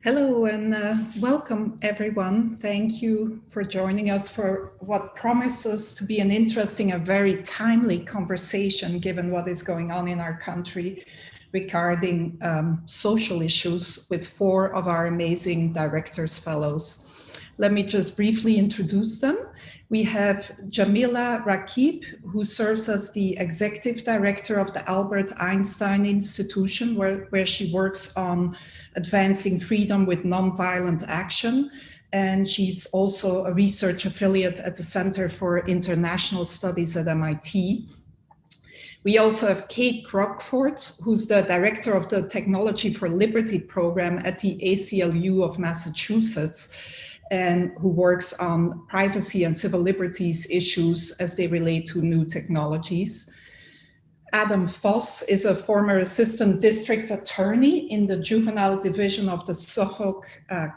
Hello and welcome everyone. Thank you for joining us for what promises to be an interesting and very timely conversation given what is going on in our country regarding social issues with four of our amazing directors fellows. Let me just briefly introduce them. We have Jamila Raqib, who serves as the executive director of the Albert Einstein Institution, where she works on advancing freedom with nonviolent action. And she's also a research affiliate at the Center for International Studies at MIT. We also have Kade Crockford, who's the director of the Technology for Liberty program at the ACLU of Massachusetts, and who works on privacy and civil liberties issues as they relate to new technologies. Adam Foss is a former assistant district attorney in the juvenile division of the Suffolk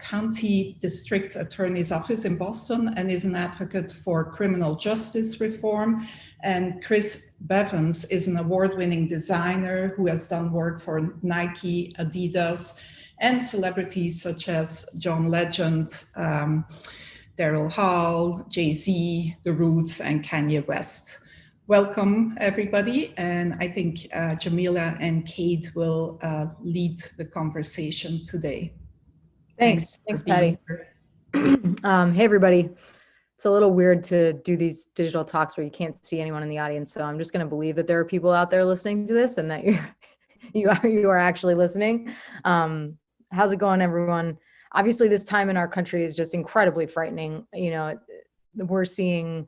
County District Attorney's Office in Boston and is an advocate for criminal justice reform. And Chris Bevans is an award-winning designer who has done work for Nike, Adidas, and celebrities such as John Legend, Daryl Hall, Jay-Z, The Roots, and Kanye West. Welcome, everybody. And I think Jamila and Kade will lead the conversation today. Thanks, Patty. Hey, everybody. It's a little weird to do these digital talks where you can't see anyone in the audience. So I'm just going to believe that there are people out there listening to this and that you are actually listening. How's it going, everyone? Obviously, this time in our country is just incredibly frightening. You know, we're seeing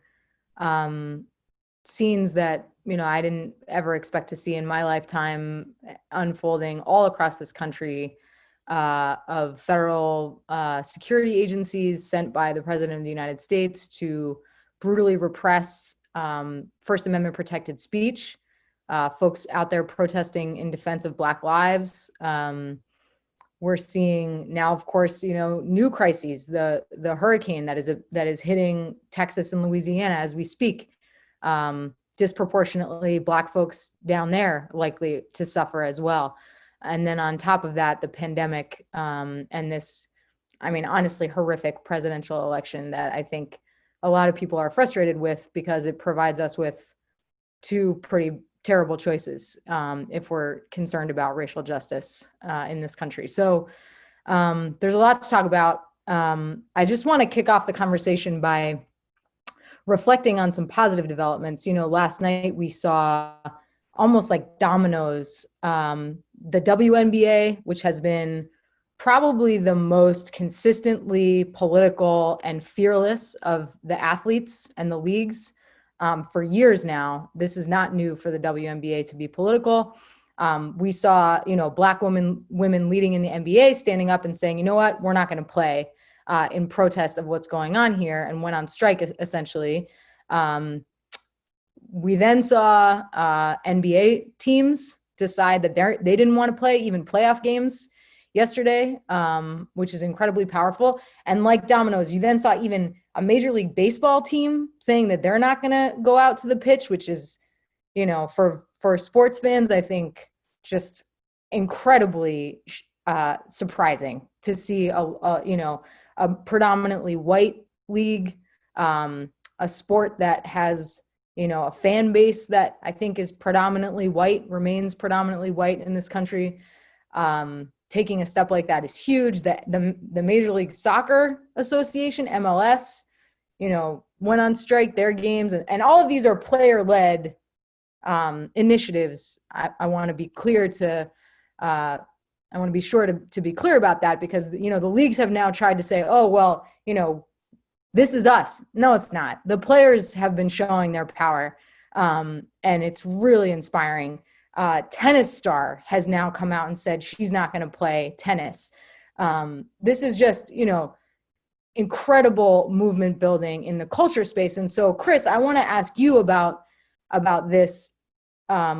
scenes that, I didn't ever expect to see in my lifetime unfolding all across this country of federal security agencies sent by the President of the United States to brutally repress First Amendment protected speech, folks out there protesting in defense of Black lives. We're seeing now, of course, new crises, the hurricane that is hitting Texas and Louisiana as we speak. Disproportionately Black folks down there likely to suffer as well. And then on top of that, the pandemic and this, honestly, horrific presidential election that I think a lot of people are frustrated with because it provides us with two pretty terrible choices if we're concerned about racial justice in this country. So there's a lot to talk about. I just want to kick off the conversation by reflecting on some positive developments. Last night we saw almost like dominoes, the WNBA, which has been probably the most consistently political and fearless of the athletes and the leagues for years now. This is not new for the WNBA to be political. We saw, Black women leading in the NBA standing up and saying, you know what, we're not going to play in protest of what's going on here, and went on strike essentially. We then saw NBA teams decide that they didn't want to play even playoff games yesterday, which is incredibly powerful. And like dominoes, you then saw even a Major League Baseball team saying that they're not going to go out to the pitch, which is, for sports fans, I think just incredibly surprising to see a predominantly white league, a sport that has, a fan base that I think is predominantly white, remains predominantly white in this country. Taking a step like that is huge. The Major League Soccer Association, MLS, went on strike, their games, and all of these are player-led initiatives. I want to be clear I want to be sure to be clear about that because, the leagues have now tried to say, oh, well, this is us. No, it's not. The players have been showing their power, and it's really inspiring. Tennis star has now come out and said she's not going to play tennis. This is just, incredible movement building in the culture space. And so, Chris, I want to ask you about this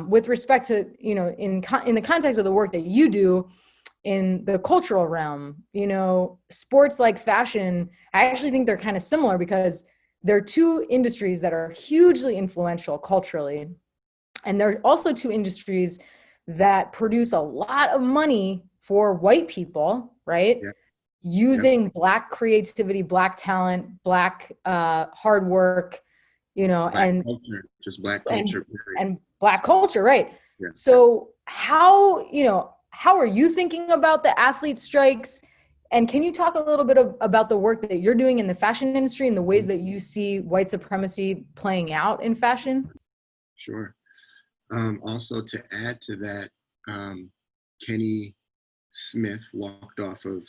with respect to, in the context of the work that you do in the cultural realm. Sports like fashion, I actually think they're kind of similar because they're two industries that are hugely influential culturally. And they're also two industries that produce a lot of money for white people, right? using Black creativity, Black talent, Black hard work, you know, Black and culture, just Black culture, and Black culture, right? Yeah. So how, you know, how are you thinking about the athlete strikes? And can you talk a little bit about the work that you're doing in the fashion industry and the ways that you see white supremacy playing out in fashion? Sure. Also, to add to that, Kenny Smith walked off of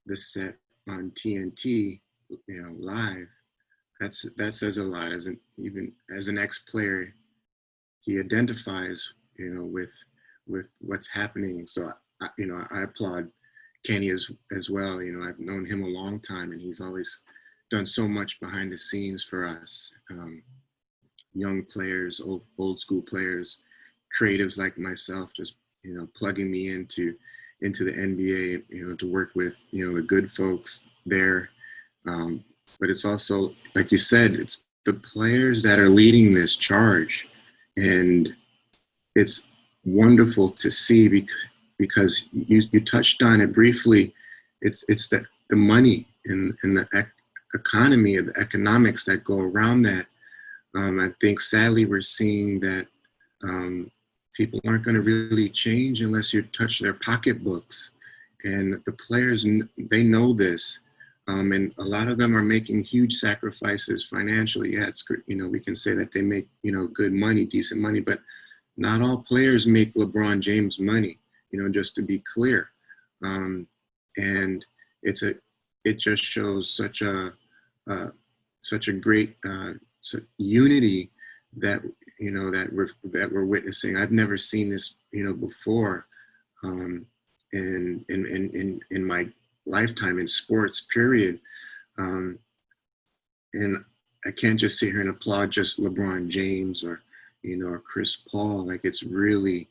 the set on TNT, you know, live. That says a lot. Even as an ex-player, he identifies, you know, with what's happening. So, you know, I applaud Kenny as well. You know, I've known him a long time, and he's always done so much behind the scenes for us. Young players, old school players, creatives like myself, just, you know, plugging me into the NBA, you know, to work with, you know, the good folks there. But it's also, like you said, it's the players that are leading this charge, and it's wonderful to see because you touched on it briefly. It's the money and the economy of the economics that go around that. I think sadly we're seeing that people aren't going to really change unless you touch their pocketbooks, and the players, they know this, and a lot of them are making huge sacrifices financially. Yeah, it's, you know, we can say that they make, you know, good money, decent money, but not all players make LeBron James money, you know, just to be clear. And it just shows such a great unity that, you know, that we're witnessing. I've never seen this, you know, before, in my lifetime in sports, period. And I can't just sit here and applaud just LeBron James or, you know, or Chris Paul. Like, it's really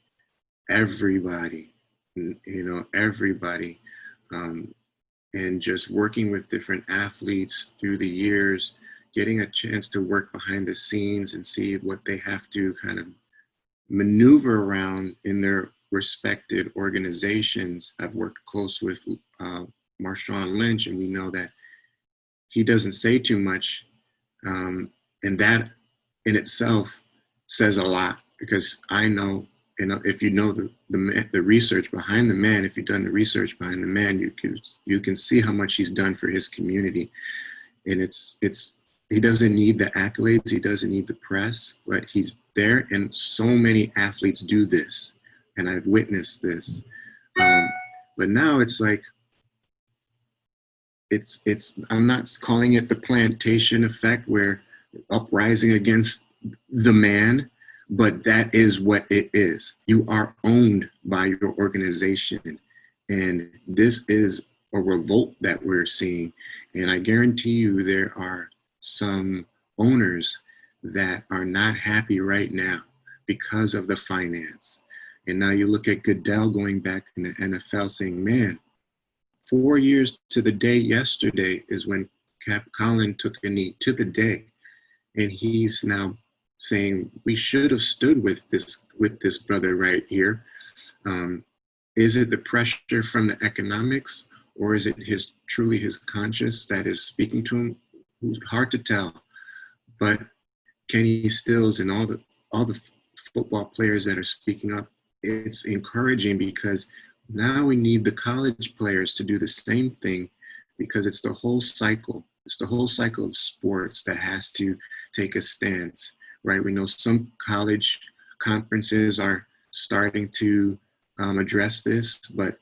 everybody, you know, everybody. And just working with different athletes through the years, getting a chance to work behind the scenes and see what they have to kind of maneuver around in their respected organizations. I've worked close with Marshawn Lynch, and we know that he doesn't say too much. And that in itself says a lot, because I know, you know, if you know the research behind the man, if you've done the research behind the man, you can see how much he's done for his community. And he doesn't need the accolades, he doesn't need the press, but he's there. And so many athletes do this, and I've witnessed this. But now it's like, I'm not calling it the plantation effect, where uprising against the man, but that is what it is. You are owned by your organization, and this is a revolt that we're seeing. And I guarantee you there are some owners that are not happy right now because of the finance. And now you look at Goodell going back in the NFL saying, man, 4 years to the day yesterday is when Colin took a knee, to the day. And he's now saying we should have stood with this brother right here. Is it the pressure from the economics, or is it truly his conscience that is speaking to him? Hard to tell. But Kenny Stills and all the football players that are speaking up, it's encouraging, because now we need the college players to do the same thing, because it's the whole cycle. It's the whole cycle of sports that has to take a stance, right? We know some college conferences are starting to address this, but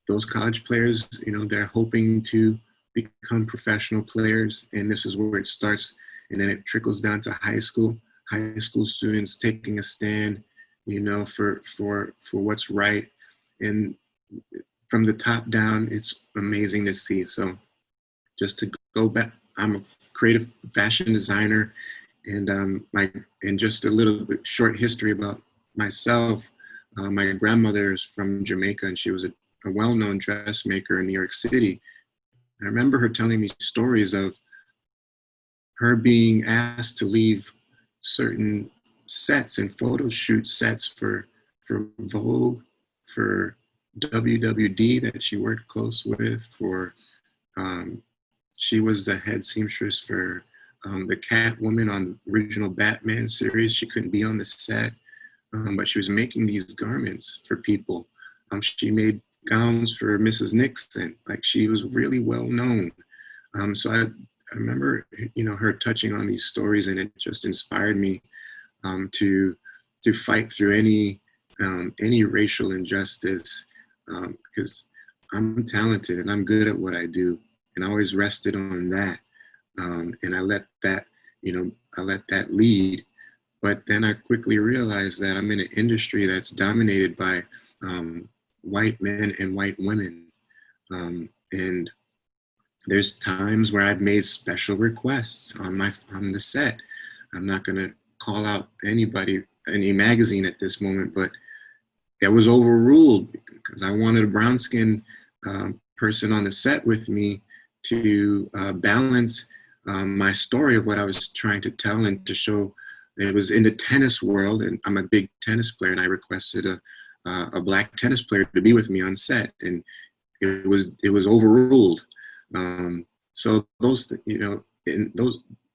those college players, you know, they're hoping to become professional players, and this is where it starts, and then it trickles down to high school students taking a stand, you know, for what's right. And from the top down, it's amazing to see. So just to go back, I'm a creative fashion designer, and just a little bit short history about myself. My grandmother is from Jamaica, and she was a well-known dressmaker in New York City. I remember her telling me stories of her being asked to leave certain sets and photo shoot sets for Vogue, for WWD that she worked close with for, she was the head seamstress for the Catwoman on the original Batman series. She couldn't be on the set, but she was making these garments for people. She made gowns for Mrs. Nixon. Like, she was really well known. So I remember, her touching on these stories, and it just inspired me to fight through any racial injustice, because I'm talented and I'm good at what I do, and I always rested on that, and I let that lead. But then I quickly realized that I'm in an industry that's dominated by white men and white women, and there's times where I've made special requests on the set. I'm not going to call out any magazine at this moment, but it was overruled because I wanted a brown-skinned person on the set with me to balance my story of what I was trying to tell, and to show it was in the tennis world, and I'm a big tennis player, and I requested a black tennis player to be with me on set, and it was overruled. So those,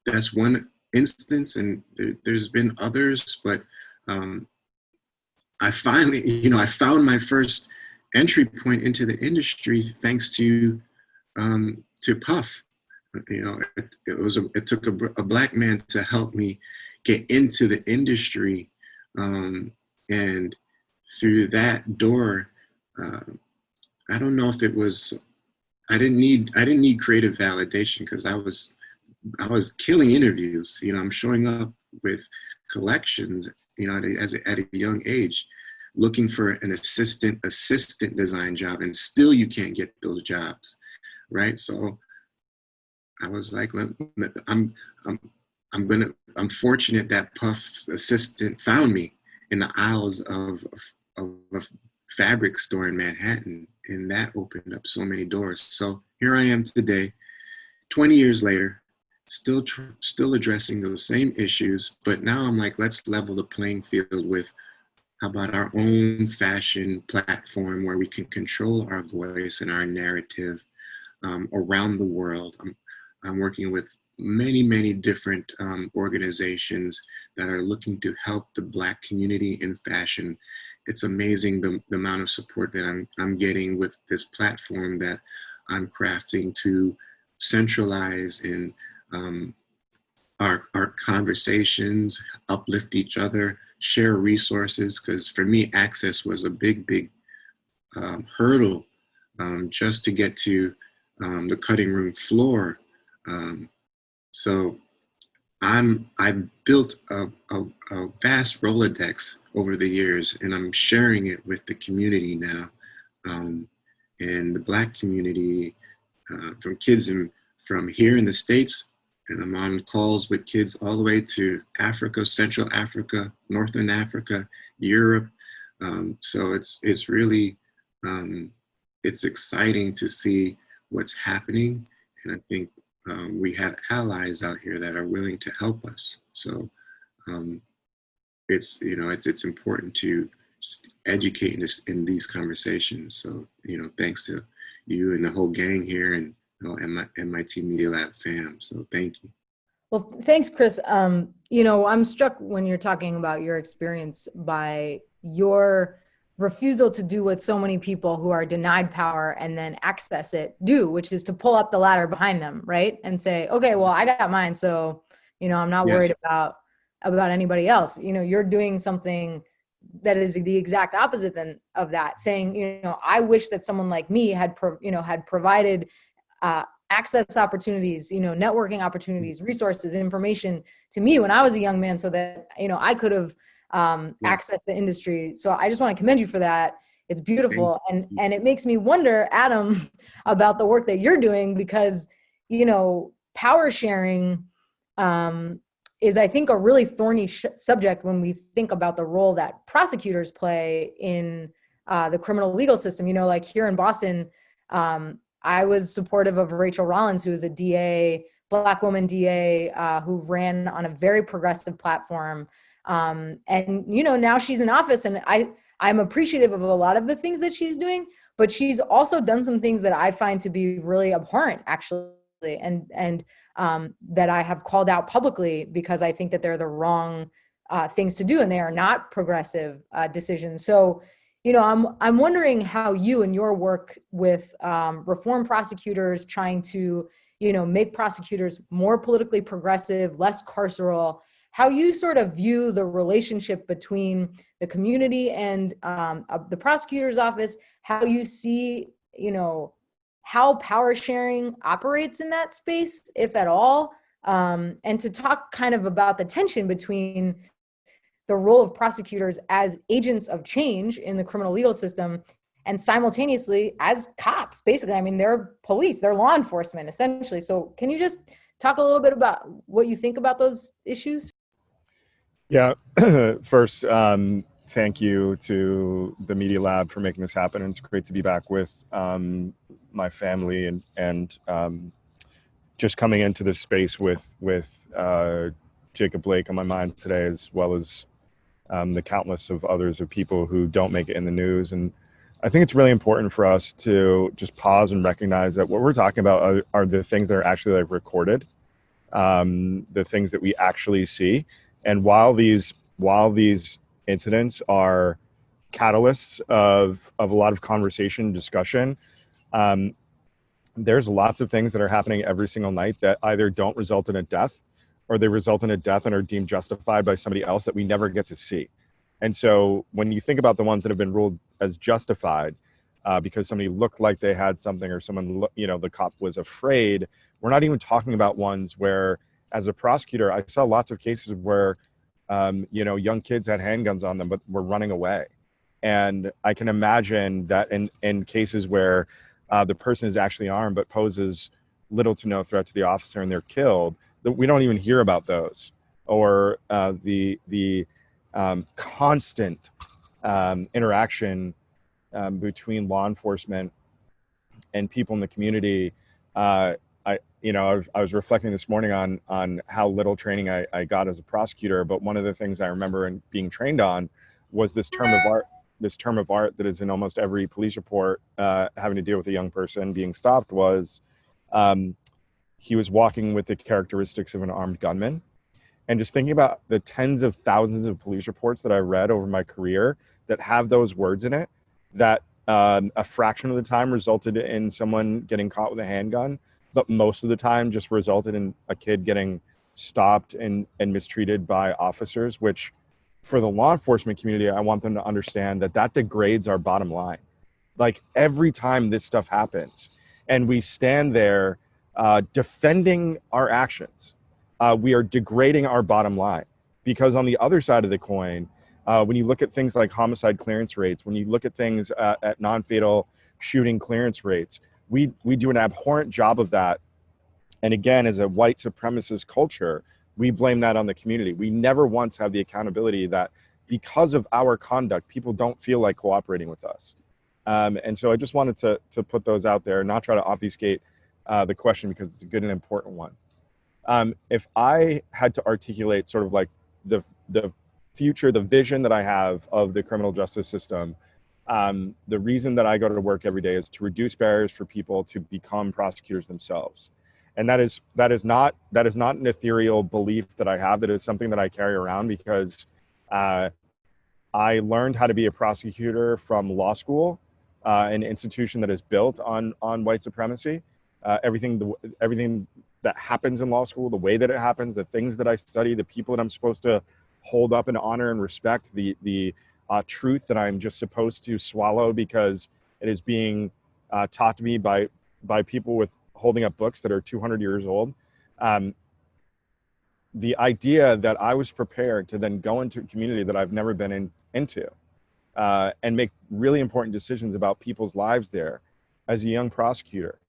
that's one instance, and there's been others, but I finally, I found my first entry point into the industry thanks to Puff. It took a black man to help me get into the industry, and through that door, I don't know if it was, I didn't need creative validation, because I was killing interviews. I'm showing up with collections, at a young age, looking for an assistant design job, and still you can't get those jobs, right? So I was like, I'm fortunate that Puff's assistant found me in the aisles of a fabric store in Manhattan, and that opened up so many doors. So here I am today, 20 years later, still addressing those same issues, but now I'm like, let's level the playing field with, how about our own fashion platform where we can control our voice and our narrative around the world. I'm working with many different organizations that are looking to help the Black community in fashion. It's amazing the amount of support that I'm getting with this platform that I'm crafting to centralize in our conversations, uplift each other, share resources, because for me, access was a big hurdle just to get to the cutting room floor. So I built a vast Rolodex over the years, and I'm sharing it with the community now, and the Black community, from kids from here in the States, and I'm on calls with kids all the way to Africa, Central Africa, Northern Africa, Europe. So it's really, it's exciting to see what's happening. And I think we have allies out here that are willing to help us. So it's important to educate in these conversations. So, thanks to you and the whole gang here, and MIT Media Lab fam. So thank you. Well, thanks, Chris. I'm struck when you're talking about your experience by your refusal to do what so many people who are denied power and then access it do, which is to pull up the ladder behind them, right? And say, okay, well, I got mine, so, I'm not worried about anybody else. You're doing something that is the exact opposite of that, saying, I wish that someone like me had provided access opportunities, networking opportunities, resources, information to me when I was a young man, so that, I could have accessed the industry. So I just want to commend you for that. It's beautiful. And it makes me wonder, Adam, about the work that you're doing, because, power sharing is, I think, a really thorny subject when we think about the role that prosecutors play in the criminal legal system. Like here in Boston, I was supportive of Rachel Rollins, who is a DA, Black woman DA, who ran on a very progressive platform. And, now she's in office, and I'm appreciative of a lot of the things that she's doing, but she's also done some things that I find to be really abhorrent, actually, and that I have called out publicly because I think that they're the wrong things to do, and they are not progressive decisions. So, you know, I'm wondering how you and your work with reform prosecutors, trying to, you know, make prosecutors more politically progressive, less carceral, how you sort of view the relationship between the community and the prosecutor's office, how you see, you know, how power sharing operates in that space, if at all, and to talk kind of about the tension between the role of prosecutors as agents of change in the criminal legal system and simultaneously as cops. Basically, I mean, they're police, they're law enforcement, essentially. So can you just talk a little bit about what you think about those issues? Yeah, first, thank you to the Media Lab for making this happen. And it's great to be back with my family and just coming into this space with Jacob Blake on my mind today, as well as the countless of others of people who don't make it in the news. And I think it's really important for us to just pause and recognize that what we're talking about are the things that are actually like recorded, the things that we actually see. And while these incidents are catalysts of a lot of conversation, discussion, there's lots of things that are happening every single night that either don't result in a death, or they result in a death and are deemed justified by somebody else that we never get to see. And so when you think about the ones that have been ruled as justified because somebody looked like they had something, or someone, you know, the cop was afraid, we're not even talking about ones where, as a prosecutor, I saw lots of cases where, you know, young kids had handguns on them, but were running away. And I can imagine that in cases where the person is actually armed, but poses little to no threat to the officer and they're killed, that we don't even hear about those. Or the constant interaction between law enforcement and people in the community. I was reflecting this morning on how little training I got as a prosecutor, but one of the things I remember and being trained on was this term of art that is in almost every police report having to deal with a young person being stopped. Was he was walking with the characteristics of an armed gunman. And just thinking about the tens of thousands of police reports that I read over my career that have those words in it, that a fraction of the time resulted in someone getting caught with a handgun, but most of the time just resulted in a kid getting stopped and mistreated by officers, which for the law enforcement community, I want them to understand that degrades our bottom line. Like every time this stuff happens and we stand there defending our actions, we are degrading our bottom line. Because on the other side of the coin, when you look at things like homicide clearance rates, when you look at things at non-fatal shooting clearance rates, we do an abhorrent job of that. And again, as a white supremacist culture, we blame that on the community. We never once have the accountability that because of our conduct, people don't feel like cooperating with us. And so I just wanted to put those out there and not try to obfuscate the question, because it's a good and important one. If I had to articulate sort of like the future, the vision that I have of the criminal justice system, the reason that I go to work every day is to reduce barriers for people to become prosecutors themselves. And that is not an ethereal belief that I have. That is something that I carry around because I learned how to be a prosecutor from law school, an institution that is built on white supremacy. Everything that happens in law school, the way that it happens, the things that I study, the people that I'm supposed to hold up and honor and respect, the truth that I'm just supposed to swallow because it is being taught to me by people with holding up books that are 200 years old. The idea that I was prepared to then go into a community that I've never been into and make really important decisions about people's lives there as a young prosecutor,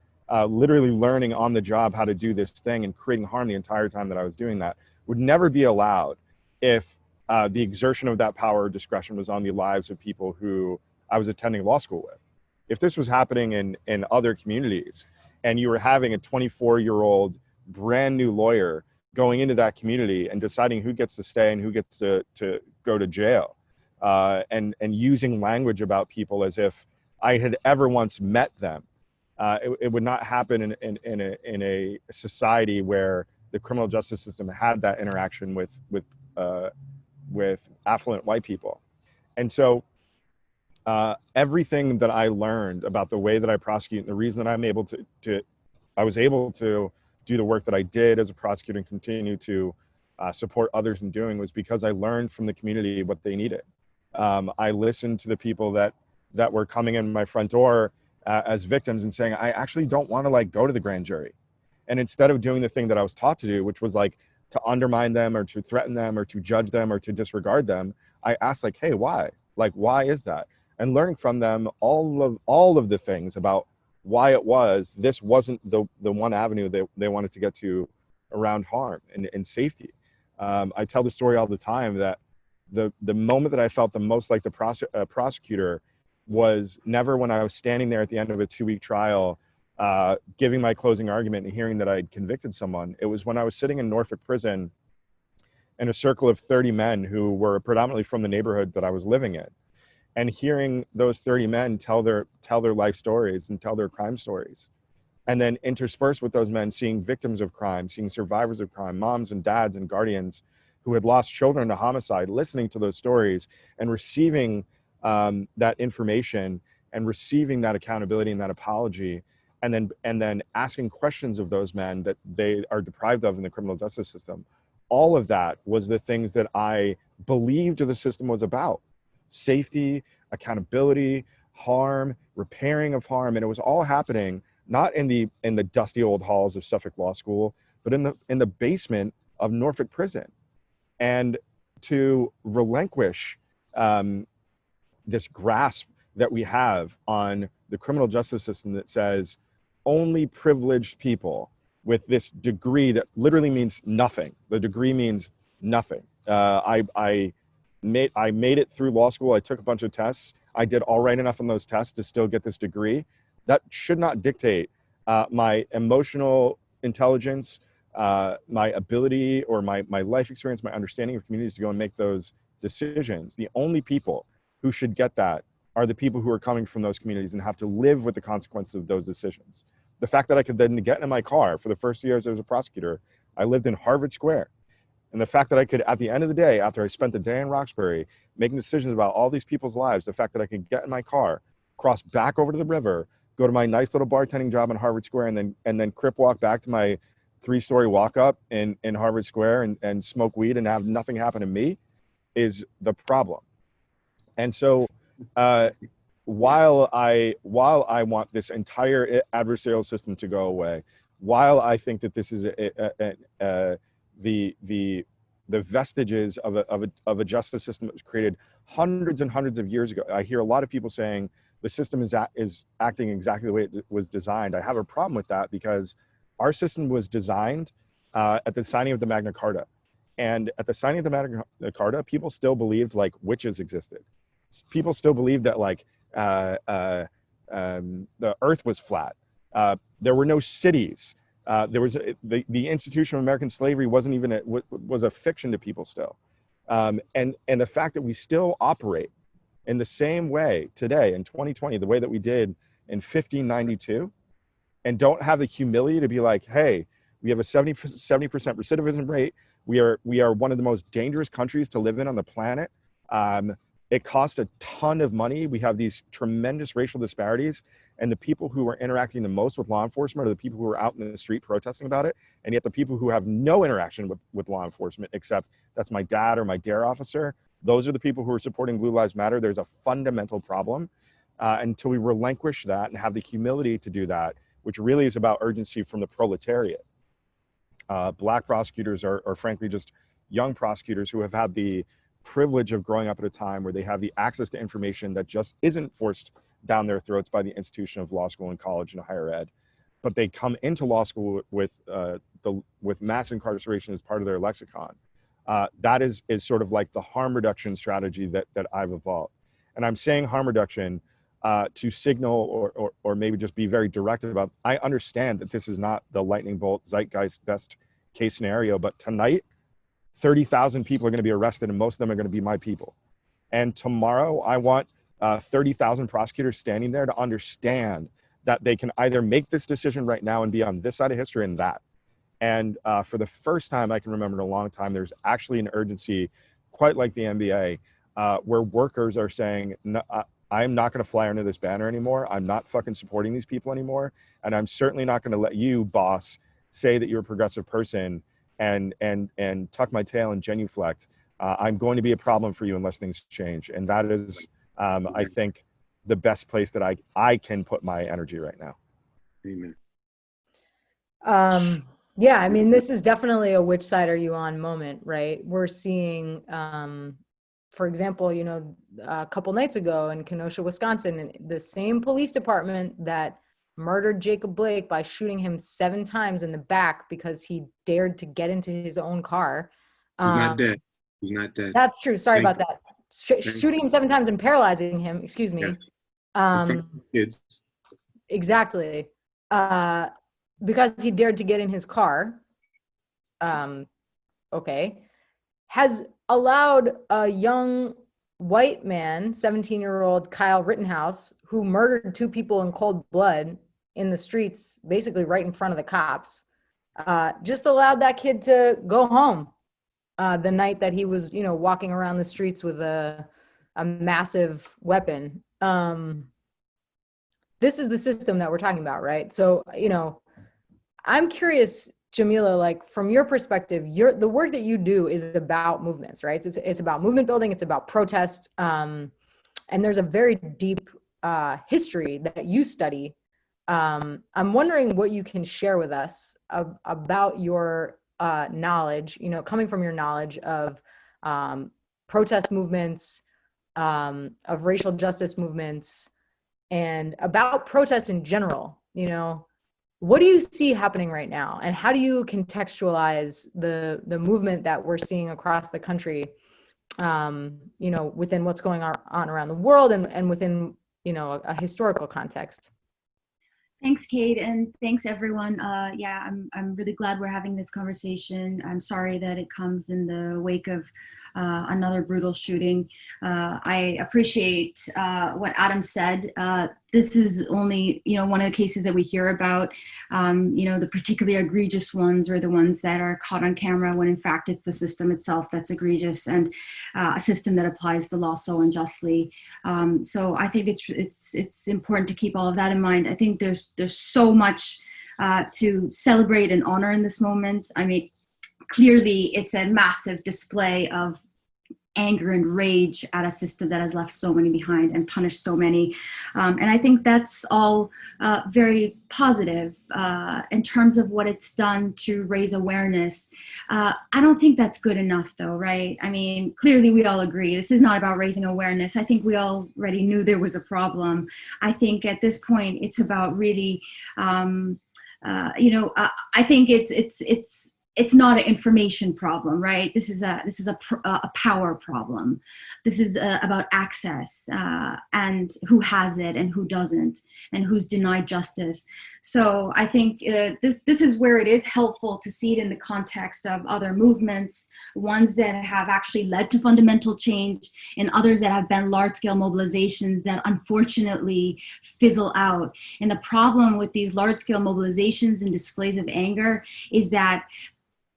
literally learning on the job how to do this thing and creating harm the entire time that I was doing that, would never be allowed if the exertion of that power or discretion was on the lives of people who I was attending law school with. If this was happening in other communities and you were having a 24-year-old brand new lawyer going into that community and deciding who gets to stay and who gets to go to jail, and using language about people as if I had ever once met them. It would not happen in a society where the criminal justice system had that interaction with affluent white people. And so everything that I learned about the way that I prosecute, and the reason that I was able to do the work that I did as a prosecutor and continue to support others in doing, was because I learned from the community what they needed. I listened to the people that were coming in my front door as victims and saying, I actually don't want to like go to the grand jury. And instead of doing the thing that I was taught to do, which was like to undermine them or to threaten them or to judge them or to disregard them, I asked like, hey, why? Like, why is that? And learning from them all of the things about why it was, this wasn't the one avenue they wanted to get to around harm and safety. I tell the story all the time that the moment that I felt the most like the prosecutor was never when I was standing there at the end of a 2-week trial, giving my closing argument and hearing that I'd convicted someone. It was when I was sitting in Norfolk prison in a circle of 30 men who were predominantly from the neighborhood that I was living in, and hearing those 30 men tell their life stories and tell their crime stories. And then interspersed with those men, seeing victims of crime, seeing survivors of crime, moms and dads and guardians who had lost children to homicide, listening to those stories and receiving that information and receiving that accountability and that apology, and then asking questions of those men that they are deprived of in the criminal justice system. All of that was the things that I believed the system was about: safety, accountability, harm, repairing of harm. And it was all happening not in the dusty old halls of Suffolk Law School, but in the basement of Norfolk Prison. And to relinquish this grasp that we have on the criminal justice system that says only privileged people with this degree that literally means nothing. The degree means nothing. I made it through law school. I took a bunch of tests. I did all right enough on those tests to still get this degree. That should not dictate my emotional intelligence, my ability, or my life experience, my understanding of communities to go and make those decisions. The only people who should get that are the people who are coming from those communities and have to live with the consequences of those decisions. The fact that I could then get in my car for the first years as a prosecutor, I lived in Harvard Square. And the fact that I could, at the end of the day, after I spent the day in Roxbury making decisions about all these people's lives, the fact that I could get in my car, cross back over to the river, go to my nice little bartending job in Harvard Square, and then crip walk back to my 3-story walk up in Harvard Square and smoke weed and have nothing happen to me is the problem. And so while I want this entire adversarial system to go away, while I think that this is the vestiges of a justice system that was created hundreds and hundreds of years ago, I hear a lot of people saying the system is acting exactly the way it was designed. I have a problem with that because our system was designed at the signing of the Magna Carta. And at the signing of the Magna Carta, people still believed like witches existed. People still believed that like the earth was flat. There were no cities. There was the institution of American slavery wasn't even was a fiction to people still. And the fact that we still operate in the same way today in 2020, the way that we did in 1592, and don't have the humility to be like, hey, we have a 70% recidivism rate. We are one of the most dangerous countries to live in on the planet. It costs a ton of money. We have these tremendous racial disparities, and the people who are interacting the most with law enforcement are the people who are out in the street protesting about it. And yet the people who have no interaction with law enforcement, except that's my dad or my DARE officer, those are the people who are supporting Blue Lives Matter. There's a fundamental problem. Until we relinquish that and have the humility to do that, which really is about urgency from the proletariat. Black prosecutors are frankly just young prosecutors who have had the privilege of growing up at a time where they have the access to information that just isn't forced down their throats by the institution of law school and college and higher ed, but they come into law school with mass incarceration as part of their lexicon. That is sort of like the harm reduction strategy that I've evolved. And I'm saying harm reduction to signal or maybe just be very direct about, I understand that this is not the lightning bolt zeitgeist best case scenario, but tonight, 30,000 people are going to be arrested, and most of them are going to be my people. And tomorrow, I want 30,000 prosecutors standing there to understand that they can either make this decision right now and be on this side of history and that. And for the first time I can remember in a long time, there's actually an urgency, quite like the NBA, where workers are saying, no, I'm not going to fly under this banner anymore. I'm not fucking supporting these people anymore. And I'm certainly not going to let you, boss, say that you're a progressive person and tuck my tail and genuflect. I'm going to be a problem for you unless things change. And that is, I think, the best place that I can put my energy right now. Amen. Yeah, I mean, this is definitely a which side are you on moment, right? We're seeing, for example, you know, a couple nights ago in Kenosha, Wisconsin, the same police department that murdered Jacob Blake by shooting him 7 times in the back because he dared to get into his own car. He's not dead. He's not dead. That's true. Sorry Thank about that. Shooting him 7 times and paralyzing him, excuse me. Yes. Kids. Exactly. Because he dared to get in his car, okay, has allowed a young white man, 17-year-old Kyle Rittenhouse, who murdered 2 people in cold blood in the streets, basically right in front of the cops, just allowed that kid to go home the night that he was, you know, walking around the streets with a massive weapon. This is the system that we're talking about, right? So, you know, I'm curious, Jamila, like from your perspective, the work that you do is about movements, right? It's about movement building. It's about protest. And there's a very deep history that you study. I'm wondering what you can share with us about your knowledge, you know, coming from your knowledge of protest movements, of racial justice movements, and about protests in general. You know, what do you see happening right now, and how do you contextualize the movement that we're seeing across the country, you know, within what's going on around the world and within, you know, a historical context? Thanks, Kate, and thanks everyone. Yeah, I'm really glad we're having this conversation. I'm sorry that it comes in the wake of another brutal shooting. I appreciate what Adam said. This is only, you know, one of the cases that we hear about. You know, the particularly egregious ones are the ones that are caught on camera when in fact it's the system itself that's egregious, and a system that applies the law so unjustly. So I think it's important to keep all of that in mind. I think there's so much to celebrate and honor in this moment. I mean, clearly it's a massive display of anger and rage at a system that has left so many behind and punished so many. And I think that's all very positive in terms of what it's done to raise awareness. I don't think that's good enough though, right? I mean, clearly we all agree this is not about raising awareness. I think we already knew there was a problem. I think at this point it's about really, you know, I think it's not an information problem, right? This is a power problem. This is about access and who has it and who doesn't, and who's denied justice. So I think this is where it is helpful to see it in the context of other movements, ones that have actually led to fundamental change, and others that have been large-scale mobilizations that unfortunately fizzle out. And the problem with these large-scale mobilizations and displays of anger is that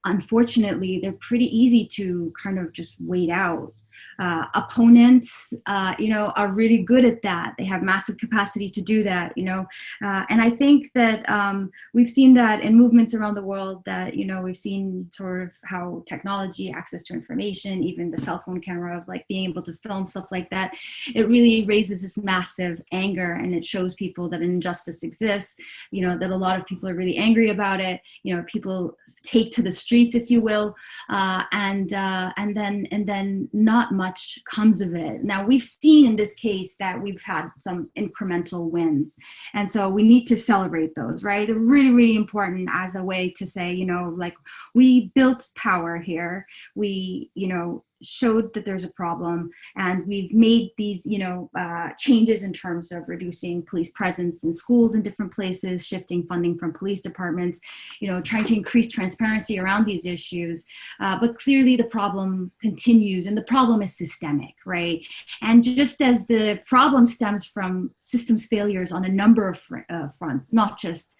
unfortunately, they're pretty easy to kind of just wait out. Opponents, you know, are really good at that. They have massive capacity to do that, you know. And I think that we've seen that in movements around the world that, you know, we've seen sort of how technology, access to information, even the cell phone camera of like being able to film stuff like that, it really raises this massive anger, and it shows people that an injustice exists, you know, that a lot of people are really angry about it. You know, people take to the streets, if you will, and then not much comes of it. Now, we've seen in this case that we've had some incremental wins. And so we need to celebrate those, right? They're really, really important as a way to say, you know, like, we built power here. We, you know, showed that there's a problem, and we've made these, changes in terms of reducing police presence in schools in different places, shifting funding from police departments, trying to increase transparency around these issues. But clearly the problem continues, and the problem is systemic, right? And just as the problem stems from systems failures on a number of fronts, not just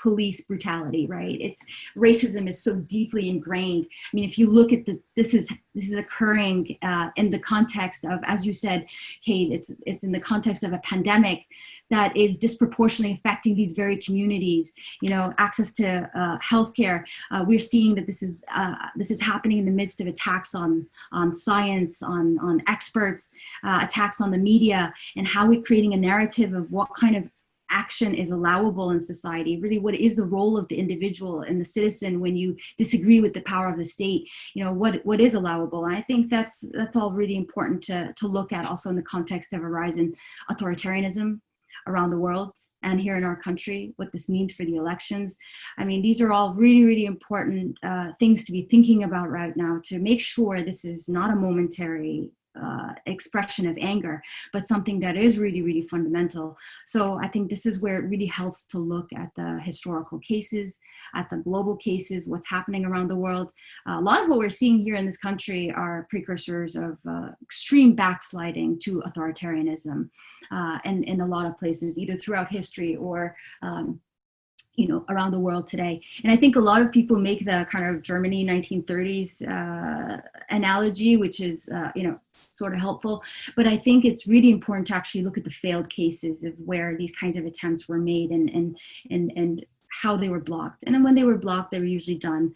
police brutality, right? Racism is so deeply ingrained. I mean, if you look at this is occurring in the context of, as you said, Kate, it's in the context of a pandemic that is disproportionately affecting these very communities. Access to healthcare. We're seeing that this is happening in the midst of attacks on science, on experts, attacks on the media, and how we're creating a narrative of what kind of action is allowable in society. Really, what is the role of the individual and the citizen when you disagree with the power of the state? What is allowable? And I think that's all really important to look at, also in the context of a rise in authoritarianism around the world and here in our country, what this means for the elections. I mean, these are all really, really important things to be thinking about right now, to make sure this is not a momentary expression of anger, but something that is really, really fundamental. So I think this is where it really helps to look at the historical cases, at the global cases, what's happening around the world. A lot of what we're seeing here in this country are precursors of extreme backsliding to authoritarianism, and in a lot of places, either throughout history or around the world today. And I think a lot of people make the kind of Germany 1930s analogy, which is, sort of helpful. But I think it's really important to actually look at the failed cases of where these kinds of attempts were made and how they were blocked. And then when they were blocked, they were usually done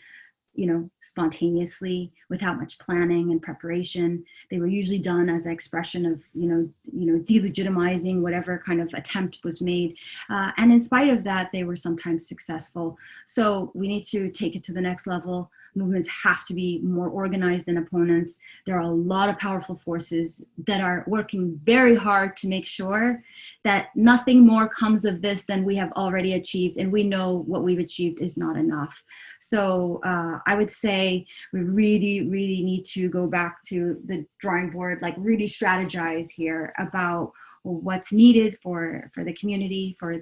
spontaneously, without much planning and preparation. They were usually done as an expression of, delegitimizing whatever kind of attempt was made. And in spite of that, they were sometimes successful. So we need to take it to the next level. Movements have to be more organized than opponents. There are a lot of powerful forces that are working very hard to make sure that nothing more comes of this than we have already achieved. And we know what we've achieved is not enough. So I would say we really, really need to go back to the drawing board, like really strategize here about what's needed for the community, for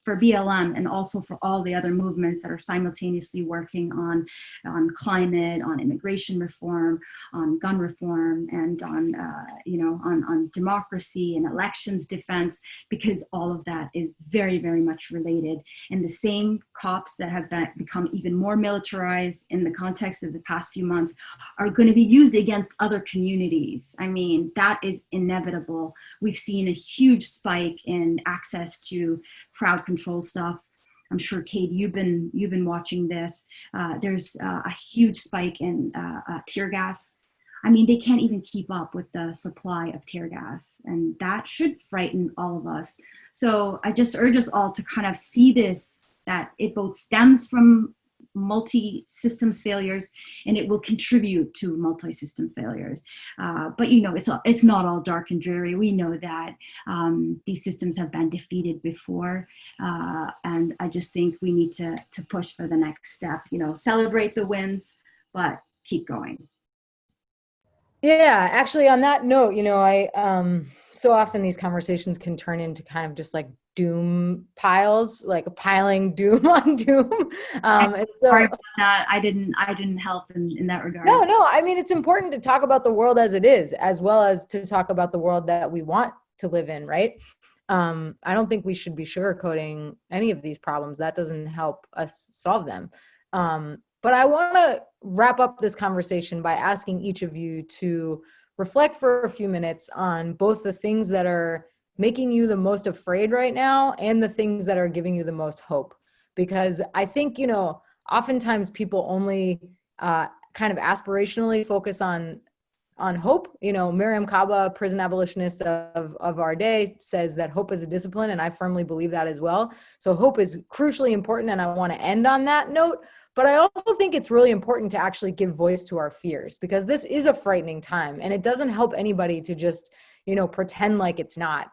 BLM, and also for all the other movements that are simultaneously working on climate, on immigration reform, on gun reform, and on democracy and elections defense, because all of that is very, very much related. And the same cops that have become even more militarized in the context of the past few months are going to be used against other communities. I mean, that is inevitable. We've seen a huge spike in access to crowd control stuff. I'm sure, Kate, you've been watching this. There's a huge spike in tear gas. I mean, they can't even keep up with the supply of tear gas, and that should frighten all of us. So I just urge us all to kind of see this, that it both stems from multi-systems failures, and it will contribute to multi-system failures. But it's not all dark and dreary. We know that these systems have been defeated before, and I just think we need to push for the next step. Celebrate the wins, but keep going. Yeah, actually, on that note, I so often these conversations can turn into kind of just like doom piles, like piling doom on doom. And so, sorry about that. I didn't help in that regard. No. I mean, it's important to talk about the world as it is, as well as to talk about the world that we want to live in, right? I don't think we should be sugarcoating any of these problems. That doesn't help us solve them. But I want to wrap up this conversation by asking each of you to reflect for a few minutes on both the things that are making you the most afraid right now and the things that are giving you the most hope. Because I think, oftentimes people only kind of aspirationally focus on hope. Miriam Kaba, prison abolitionist of our day, says that hope is a discipline, and I firmly believe that as well. So hope is crucially important, and I want to end on that note. But I also think it's really important to actually give voice to our fears, because this is a frightening time, and it doesn't help anybody to just, pretend like it's not.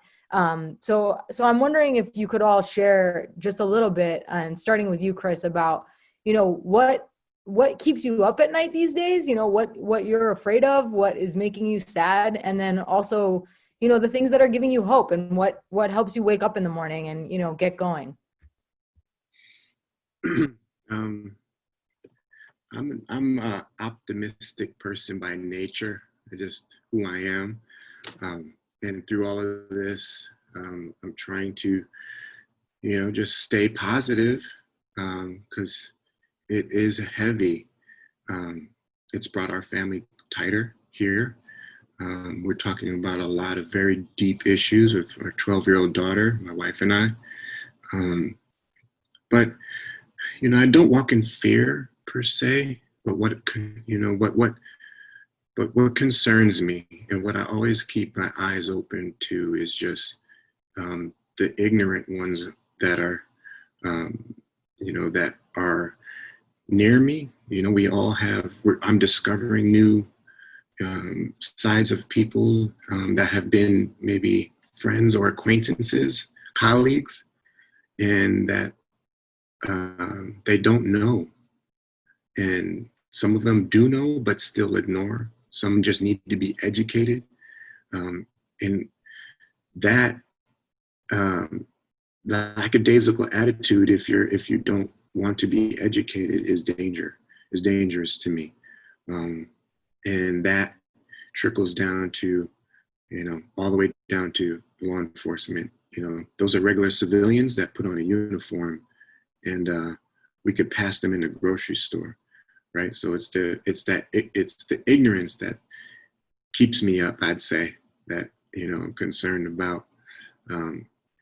So I'm wondering if you could all share just a little bit, and starting with you, Chris, about, what what keeps you up at night these days, you know, what you're afraid of, what is making you sad, and then also, you know, the things that are giving you hope, and what helps you wake up in the morning and, you know, get going. I'm an optimistic person by nature. It's just who I am. And through all of this, I'm trying to, you know, just stay positive, because it is heavy. It's brought our family tighter here. We're talking about a lot of very deep issues with our 12-year-old daughter, my wife and I. But, you know, I don't walk in fear per se, but what concerns me and what I always keep my eyes open to is just the ignorant ones that are, you know, that are near me. You know, we all have, I'm discovering new sides of people that have been maybe friends or acquaintances, colleagues, and that they don't know. And some of them do know, but still ignore. Some just need to be educated. And that the lackadaisical attitude, if you don't want to be educated, is dangerous to me. And that trickles down to, you know, all the way down to law enforcement. You know, those are regular civilians that put on a uniform, and we could pass them in the grocery store, right? So it's the ignorance that keeps me up, I'd say, that, you know, I'm concerned about.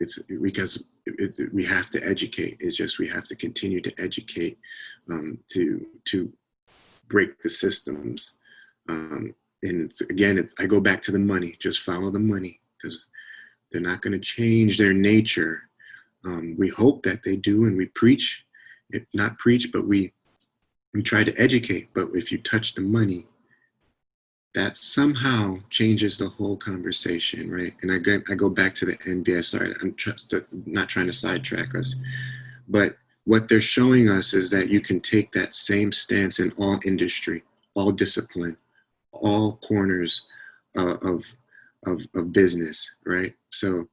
It's because we have to educate. It's just we have to continue to educate to break the systems. And I go back to the money. Just follow the money, because they're not going to change their nature. We hope that they do, and we preach, not preach, but we try to educate. But if you touch the money, that somehow changes the whole conversation, right? And I go back to the NBA. Sorry, I'm not trying to sidetrack us, but what they're showing us is that you can take that same stance in all industry, all discipline, all corners of business, right? So,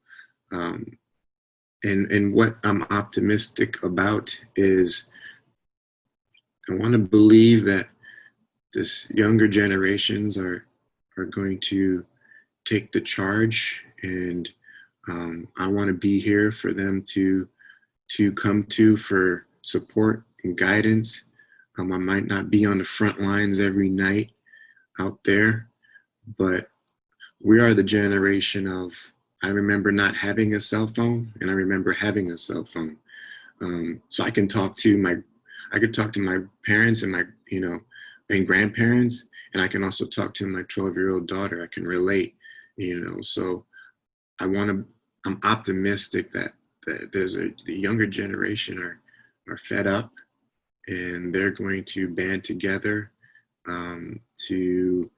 and what I'm optimistic about is I want to believe that this younger generations are going to take the charge, and I want to be here for them to come to for support and guidance. I might not be on the front lines every night out there, but we are the generation of, I remember not having a cell phone, and I remember having a cell phone. So I could talk to my parents and my, you know, and grandparents, and I can also talk to my 12-year-old daughter. I can relate, you know. So I'm optimistic that the younger generation are fed up, and they're going to band together to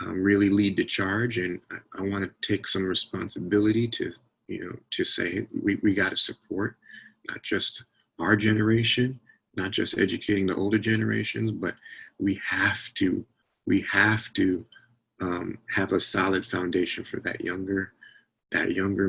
really lead the charge. And I want to take some responsibility to, you know, to say we got to support not just our generation, not just educating the older generations, but we have to have a solid foundation for that younger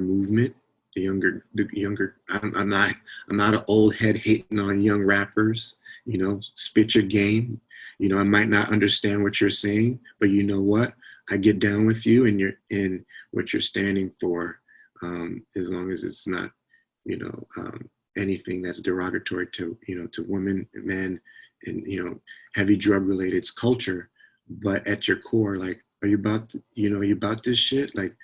movement. The younger. I'm not an old head hating on young rappers. You know, spit your game. You know, I might not understand what you're saying, but you know what? I get down with you, and you're in what you're standing for, as long as it's not, you know, anything that's derogatory to, you know, to women, men, and, you know, heavy drug related culture. But at your core, like, are you about, you about this shit? Like,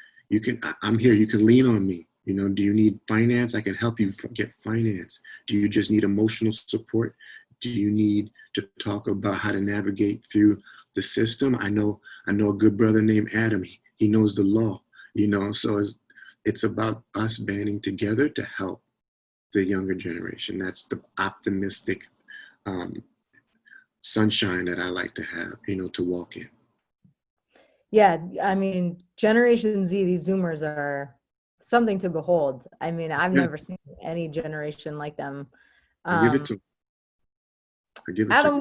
I'm here, you can lean on me. You know, do you need finance? I can help you get finance. Do you just need emotional support? Do you need to talk about how to navigate through the system? I know a good brother named Adam. He knows the law, you know, so it's about us banding together to help the younger generation. That's the optimistic sunshine that I like to have, you know, to walk in. Yeah, I mean, Generation Z, these Zoomers are something to behold. I mean, I've never seen any generation like them. I give it to Adam,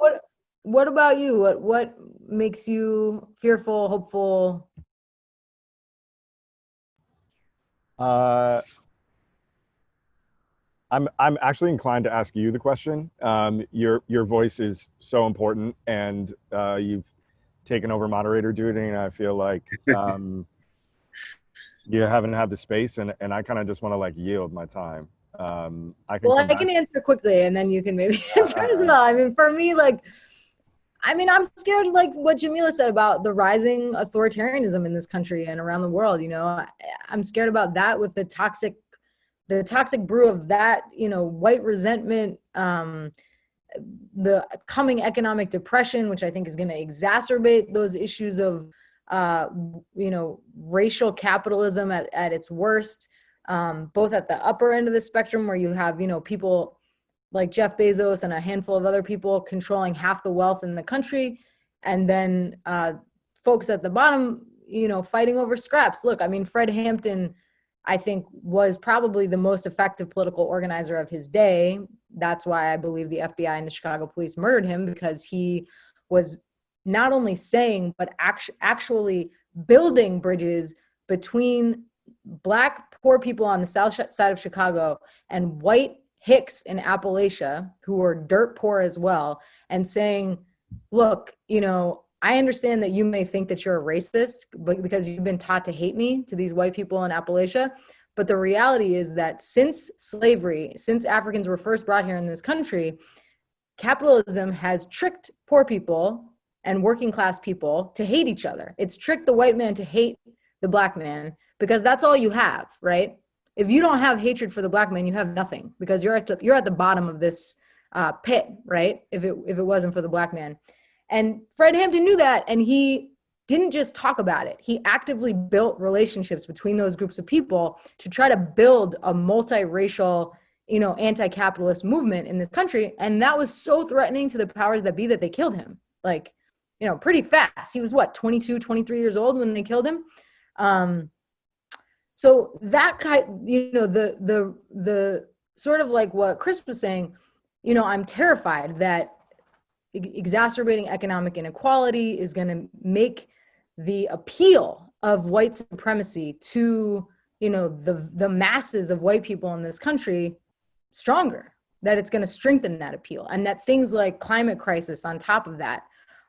what about you? What makes you fearful, hopeful? I'm actually inclined to ask you the question. Your voice is so important, and you've taken over moderator duty, and I feel like you haven't had the space, and I kind of just want to like yield my time. I can answer quickly, and then you can maybe answer as well. I mean, for me, like, I mean, I'm scared, like what Jamila said about the rising authoritarianism in this country and around the world. You know, I'm scared about that with the toxic brew of that, you know, white resentment, the coming economic depression, which I think is going to exacerbate those issues of, you know, racial capitalism at its worst, both at the upper end of the spectrum where you have, you know, people like Jeff Bezos and a handful of other people controlling half the wealth in the country. And then folks at the bottom, you know, fighting over scraps. Look, I mean, Fred Hampton, I think, was probably the most effective political organizer of his day. That's why I believe the FBI and the Chicago police murdered him, because he was not only saying, but actually building bridges between Black poor people on the south side of Chicago and white Hicks in Appalachia, who were dirt poor as well, and saying, look, you know, I understand that you may think that you're a racist because you've been taught to hate me, to these white people in Appalachia. But the reality is that since slavery, since Africans were first brought here in this country, capitalism has tricked poor people and working class people to hate each other. It's tricked the white man to hate the Black man because that's all you have, right? If you don't have hatred for the Black man, you have nothing, because you're at the bottom of this pit, right? If it wasn't for the Black man. And Fred Hampton knew that, and he didn't just talk about it. He actively built relationships between those groups of people to try to build a multiracial, you know, anti-capitalist movement in this country. And that was so threatening to the powers that be that they killed him. Like, you know, pretty fast. He was what, 22, 23 years old when they killed him. So that kind, you know, the sort of like what Chris was saying, you know, I'm terrified that exacerbating economic inequality is going to make the appeal of white supremacy to, you know, the masses of white people in this country stronger, that it's going to strengthen that appeal, and that things like climate crisis on top of that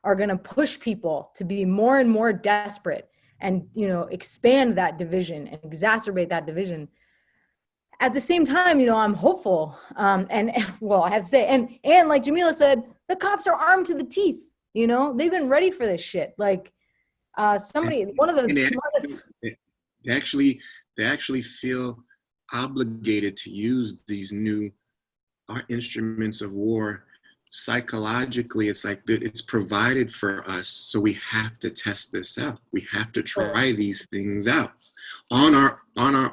are going to push people to be more and more desperate and, you know, expand that division and exacerbate that division. At the same time, you know, I'm hopeful. And well, I have to say, and like Jamila said, the cops are armed to the teeth. You know, they've been ready for this shit. Like one of the smartest. They actually feel obligated to use these new instruments of war. Psychologically, it's like it's provided for us, so we have to test this out. We have to try these things out on our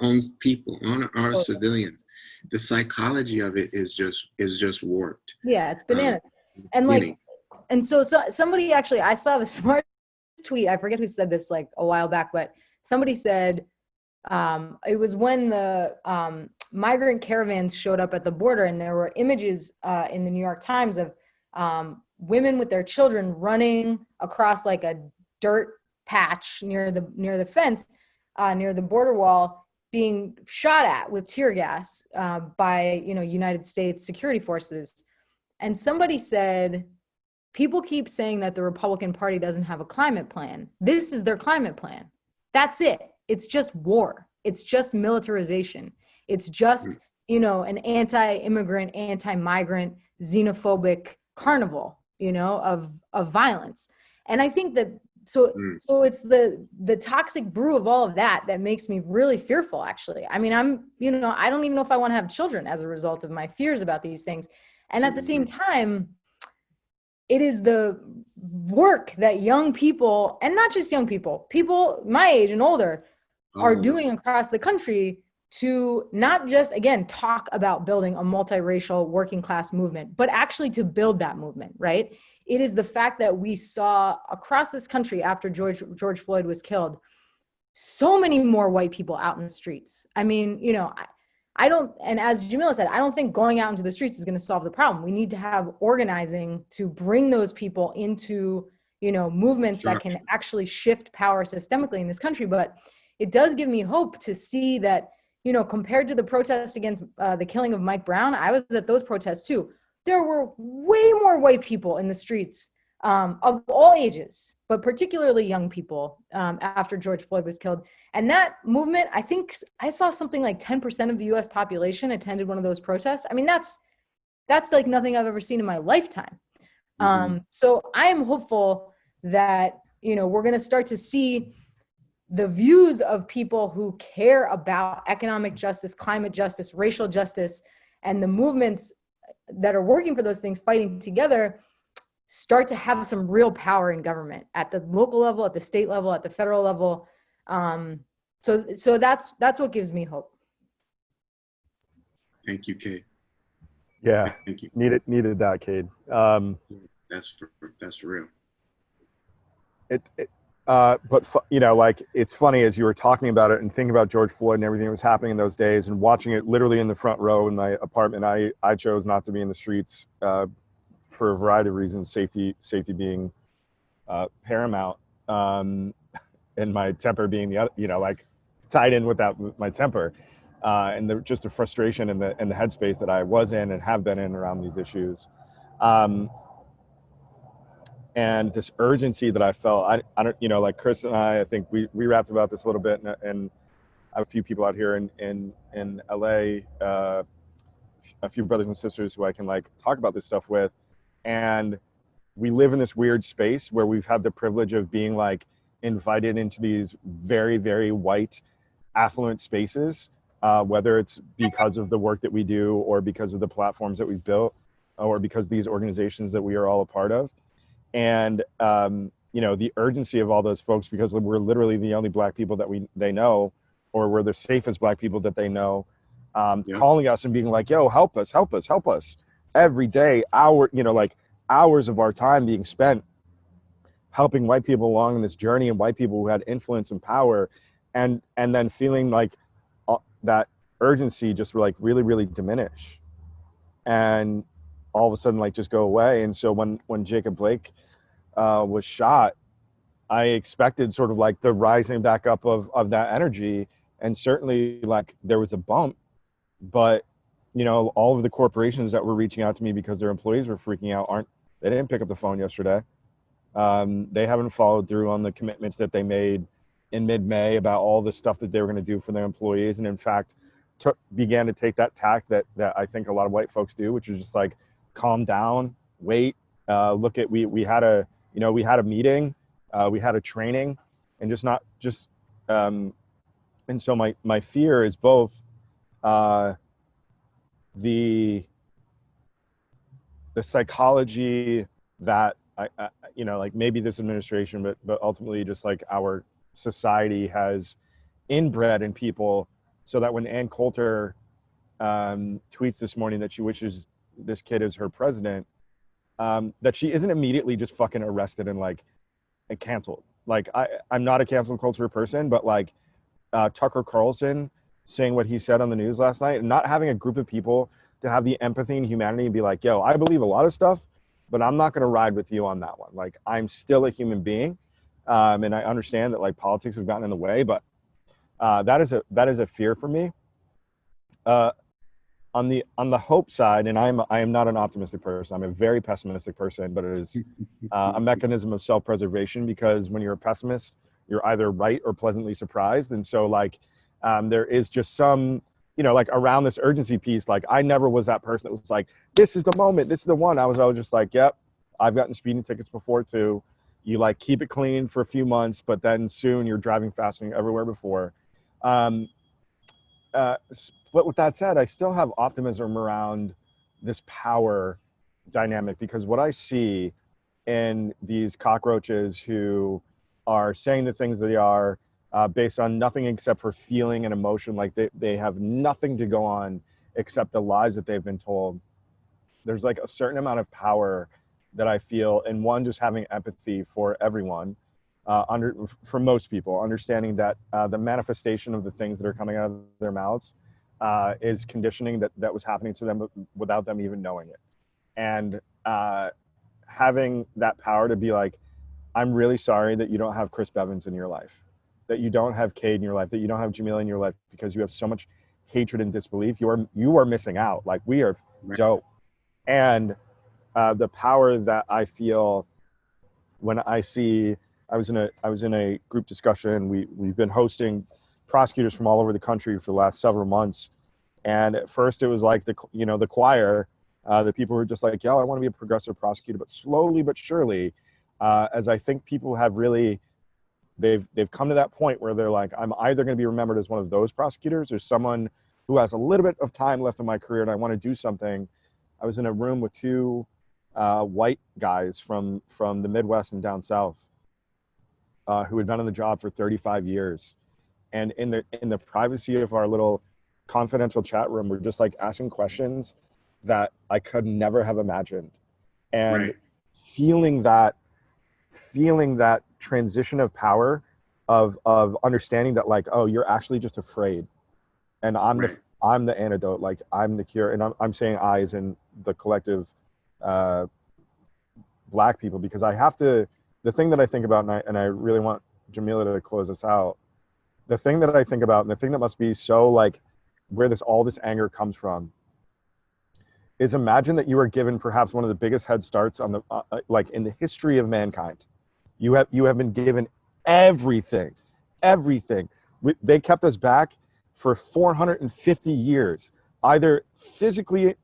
own people, on our civilians. The psychology of it is just warped. Yeah, it's bananas. And like, and so somebody actually, I saw the smart tweet. I forget who said this like a while back, but somebody said it was when the migrant caravans showed up at the border, and there were images in the New York Times of women with their children running across like a dirt patch near the fence, near the border wall, being shot at with tear gas by, you know, United States security forces. And somebody said, people keep saying that the Republican Party doesn't have a climate plan. This is their climate plan. That's it. It's just war. It's just militarization. It's just, you know, an anti-immigrant, anti-migrant, xenophobic carnival, you know, of violence. And I think that, so it's the toxic brew of all of that makes me really fearful, actually. I mean, you know, I don't even know if I want to have children as a result of my fears about these things. And at the same time, it is the work that young people, and not just young people my age and older, are doing across the country to not just, again, talk about building a multiracial working class movement, but actually to build that movement, right? It is the fact that we saw across this country after George Floyd was killed, so many more white people out in the streets. I mean, you know, and as Jamila said, I don't think going out into the streets is going to solve the problem. We need to have organizing to bring those people into, movements that can actually shift power systemically in this country. But it does give me hope to see that, compared to the protests against the killing of Mike Brown, I was at those protests too. There were way more white people in the streets of all ages, but particularly young people after George Floyd was killed. And that movement, I think I saw something like 10% of the US population attended one of those protests. I mean, that's like nothing I've ever seen in my lifetime. So I am hopeful that, we're going to start to see the views of people who care about economic justice, climate justice, racial justice, and the movements that are working for those things, fighting together, start to have some real power in government at the local level, at the state level, at the federal level. So that's what gives me hope. Thank you, Kate. Yeah, thank you. Needed that, Kate. That's real. But like, it's funny as you were talking about it and thinking about George Floyd and everything that was happening in those days and watching it literally in the front row in my apartment. I chose not to be in the streets for a variety of reasons, safety being paramount, and my temper being the other, like tied in with that, my temper, and just the frustration and the headspace that I was in and have been in around these issues. And this urgency that I felt, I don't, like Chris and I think we rapped about this a little bit, and I have a few people out here in LA, a few brothers and sisters who I can like talk about this stuff with. And we live in this weird space where we've had the privilege of being like invited into these very, very white, affluent spaces, whether it's because of the work that we do or because of the platforms that we've built or because these organizations that we are all a part of. And, the urgency of all those folks, because we're literally the only Black people that they know, or we're the safest Black people that they know, calling us and being like, yo, help us. Every day, hours of our time being spent helping white people along in this journey, and white people who had influence and power, and then feeling like that urgency just like really, really diminish. And all of a sudden like just go away. And so when Jacob Blake was shot, I expected sort of like the rising back up of that energy. And certainly like there was a bump, but all of the corporations that were reaching out to me because their employees were freaking out they didn't pick up the phone yesterday. They haven't followed through on the commitments that they made in mid-May about all the stuff that they were going to do for their employees. And in fact, began to take that tack that I think a lot of white folks do, which is just like, calm down, wait, look at, we had a meeting, we had a training, and and so my fear is both the psychology that like maybe this administration, but ultimately just like our society has inbred in people, so that when Ann Coulter tweets this morning that she wishes this kid is her president, that she isn't immediately just fucking arrested and like canceled. Like I'm not a cancel culture person, but like Tucker Carlson saying what he said on the news last night, and not having a group of people to have the empathy and humanity and be like, yo, I believe a lot of stuff, but I'm not going to ride with you on that one. Like I'm still a human being, and I understand that like politics have gotten in the way, but that is a fear for me. On the hope side, and I am not an optimistic person. I'm a very pessimistic person, but it is a mechanism of self-preservation, because when you're a pessimist, you're either right or pleasantly surprised. And so like there is just some, like around this urgency piece, like I never was that person that was like, this is the moment, this is the one. I was just like, yep, I've gotten speeding tickets before too. You like keep it clean for a few months, but then soon you're driving faster than everywhere before. But with that said, I still have optimism around this power dynamic, because what I see in these cockroaches who are saying the things they are based on nothing except for feeling and emotion, like they have nothing to go on except the lies that they've been told. There's like a certain amount of power that I feel in one, just having empathy for everyone, for most people, understanding that the manifestation of the things that are coming out of their mouths is conditioning that was happening to them without them even knowing it. And having that power to be like, I'm really sorry that you don't have Chris Bevans in your life, that you don't have Kade in your life, that you don't have Jamila in your life because you have so much hatred and disbelief. You are missing out. Like, we are dope. And the power that I feel when I see, I was in a group discussion. We've been hosting prosecutors from all over the country for the last several months. And at first it was like the choir, the people were just like, yo, I want to be a progressive prosecutor. But slowly but surely, as I think people have really, they've come to that point where they're like, I'm either going to be remembered as one of those prosecutors or someone who has a little bit of time left in my career and I want to do something. I was in a room with two white guys from the Midwest and down South who had been on the job for 35 years. And in the privacy of our little confidential chat room, we're just like asking questions that I could never have imagined. And feeling that transition of power of understanding that, like, oh, you're actually just afraid. And I'm the antidote, like I'm the cure. And I'm saying I as in the collective Black people, because I have to, the thing that I think about, and I really want Jamila to close us out, the thing that I think about, and the thing that must be so like where all this anger comes from, is imagine that you are given perhaps one of the biggest head starts on the like in the history of mankind. You have been given everything. They kept us back for 450 years, either physically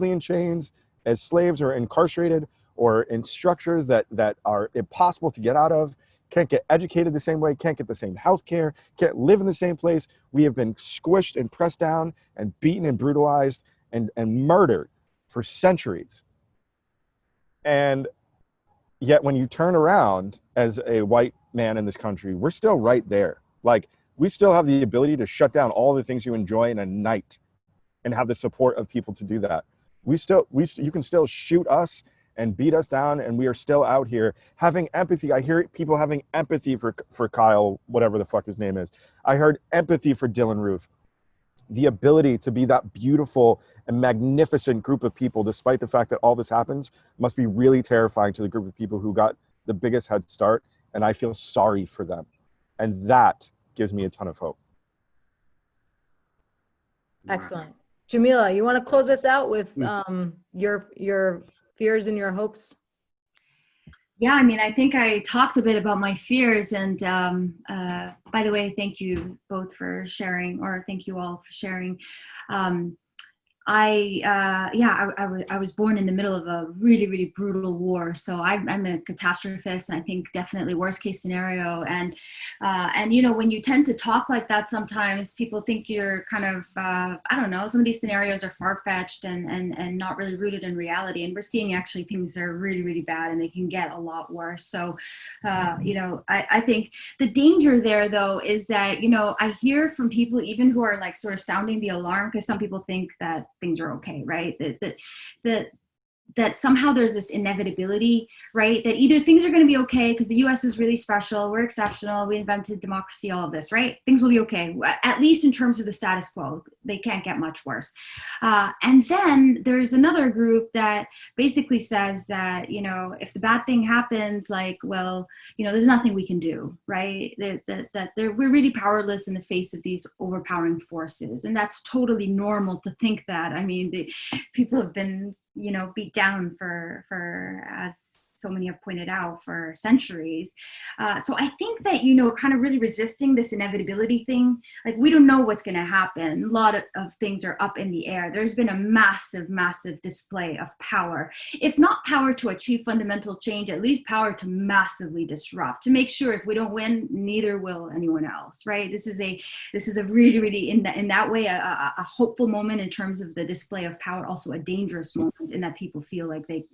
in chains as slaves or incarcerated, or in structures that are impossible to get out of, can't get educated the same way, can't get the same health care, can't live in the same place. We have been squished and pressed down and beaten and brutalized and murdered for centuries. And yet when you turn around as a white man in this country, we're still right there. Like, we still have the ability to shut down all the things you enjoy in a night and have the support of people to do that. You can still shoot us and beat us down, and we are still out here having empathy. I hear people having empathy for Kyle, whatever the fuck his name is. I heard empathy for Dylan Roof. The ability to be that beautiful and magnificent group of people, despite the fact that all this happens, must be really terrifying to the group of people who got the biggest head start, and I feel sorry for them. And that gives me a ton of hope. Excellent. Jamila, you want to close us out with your fears and your hopes? Yeah, I mean, I think I talked a bit about my fears, and by the way, thank you both for sharing, or thank you all for sharing. I was born in the middle of a really, really brutal war. So I'm a catastrophist, and I think definitely worst case scenario. And you know, when you tend to talk like that, sometimes people think you're kind of, I don't know, some of these scenarios are far-fetched and not really rooted in reality. And we're seeing actually things that are really, really bad, and they can get a lot worse. So, you know, I think the danger there, though, is that, you know, I hear from people even who are like sort of sounding the alarm, because some people think that things are okay, right? That somehow there's this inevitability, right? That either things are going to be okay because the US is really special, we're exceptional, we invented democracy, all of this, right? Things will be okay, at least in terms of the status quo. They can't get much worse. And then there's another group that basically says that, you know, if the bad thing happens, like, well, you know, there's nothing we can do, right? That we're really powerless in the face of these overpowering forces. And that's totally normal to think that. I mean, people have been, you know, beat down for as so many have pointed out, for centuries. So I think that, you know, kind of really resisting this inevitability thing, like, we don't know what's going to happen. A lot of things are up in the air. There's been a massive, massive display of power, if not power to achieve fundamental change, at least power to massively disrupt, to make sure if we don't win, neither will anyone else, right? This is a really, really, in that way, a hopeful moment in terms of the display of power, also a dangerous moment in that people feel like they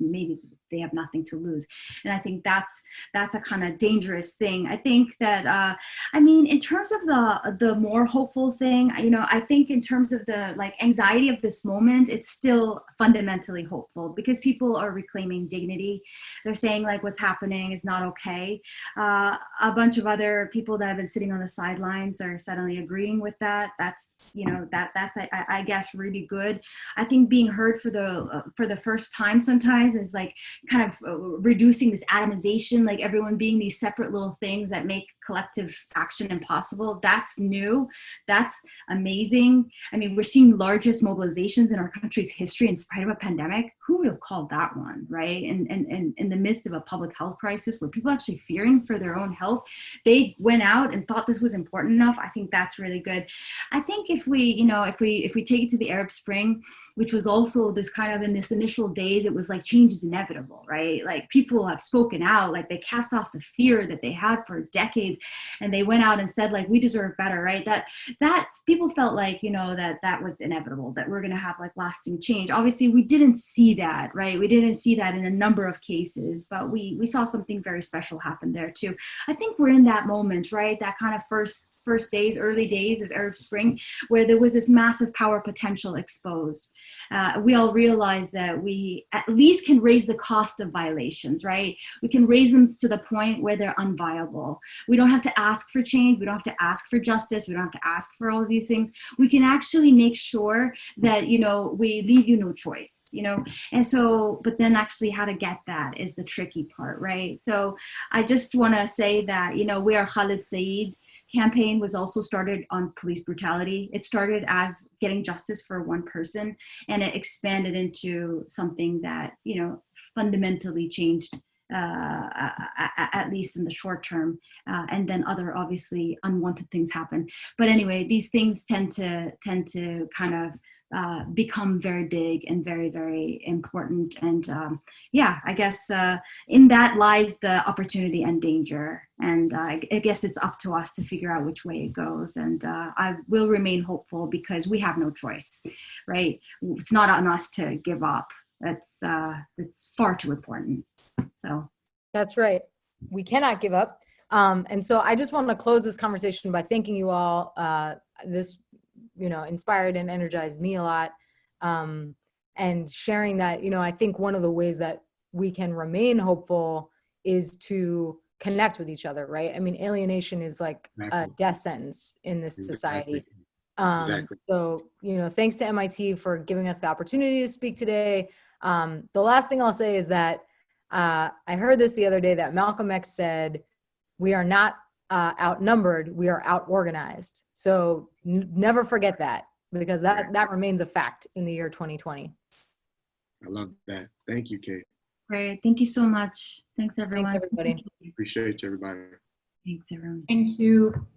they have nothing to lose. And I think that's a kind of dangerous thing. I think that, I mean, in terms of the more hopeful thing, you know, I think in terms of the like anxiety of this moment, it's still fundamentally hopeful because people are reclaiming dignity. They're saying like what's happening is not okay. A bunch of other people that have been sitting on the sidelines are suddenly agreeing with that. That's, you know, that's I guess really good. I think being heard for the first time sometimes is like kind of reducing this atomization, like everyone being these separate little things that make collective action impossible. That's new. That's amazing. I mean, we're seeing largest mobilizations in our country's history in spite of a pandemic. Who would have called that one, right? And in the midst of a public health crisis where people are actually fearing for their own health, they went out and thought this was important enough. I think that's really good. I think if we, you know, if we take it to the Arab Spring, which was also this kind of in this initial days, it was like change is inevitable, right? Like people have spoken out, like they cast off the fear that they had for decades, and they went out and said like we deserve better, right? That people felt like, you know, that was inevitable, that we're going to have like lasting change. Obviously we didn't see that, right? We didn't see that in a number of cases, but we saw something very special happen there too. I think we're in that moment, right? That kind of first days, early days of Arab Spring, where there was this massive power potential exposed. We all realize that we at least can raise the cost of violations, right? We can raise them to the point where they're unviable. We don't have to ask for change. We don't have to ask for justice. We don't have to ask for all of these things. We can actually make sure that, you know, we leave you no choice, you know? And so, but then actually how to get that is the tricky part, right? So I just want to say that, you know, We Are Khalid Saeed campaign was also started on police brutality. It started as getting justice for one person, and it expanded into something that, you know, fundamentally changed, at least in the short term. And then other obviously unwanted things happen. But anyway, these things tend to kind of become very big and very, very important. And yeah, I guess in that lies the opportunity and danger. And I guess it's up to us to figure out which way it goes. And I will remain hopeful because we have no choice, right? It's not on us to give up. It's far too important. So that's right. We cannot give up. And so I just want to close this conversation by thanking you all. This, you know, inspired and energized me a lot. And sharing that, you know, I think one of the ways that we can remain hopeful is to connect with each other, right? I mean, alienation is like a death sentence in this society. Exactly. So, you know, thanks to MIT for giving us the opportunity to speak today. The last thing I'll say is that I heard this the other day that Malcolm X said, we are not outnumbered, we are out-organized. So never forget that, because that remains a fact in the year 2020. I love that. Thank you, Kate. Great. Thank you so much. Thanks, everyone. Thanks, everybody. Appreciate you, everybody. Thanks, everyone. Thank you.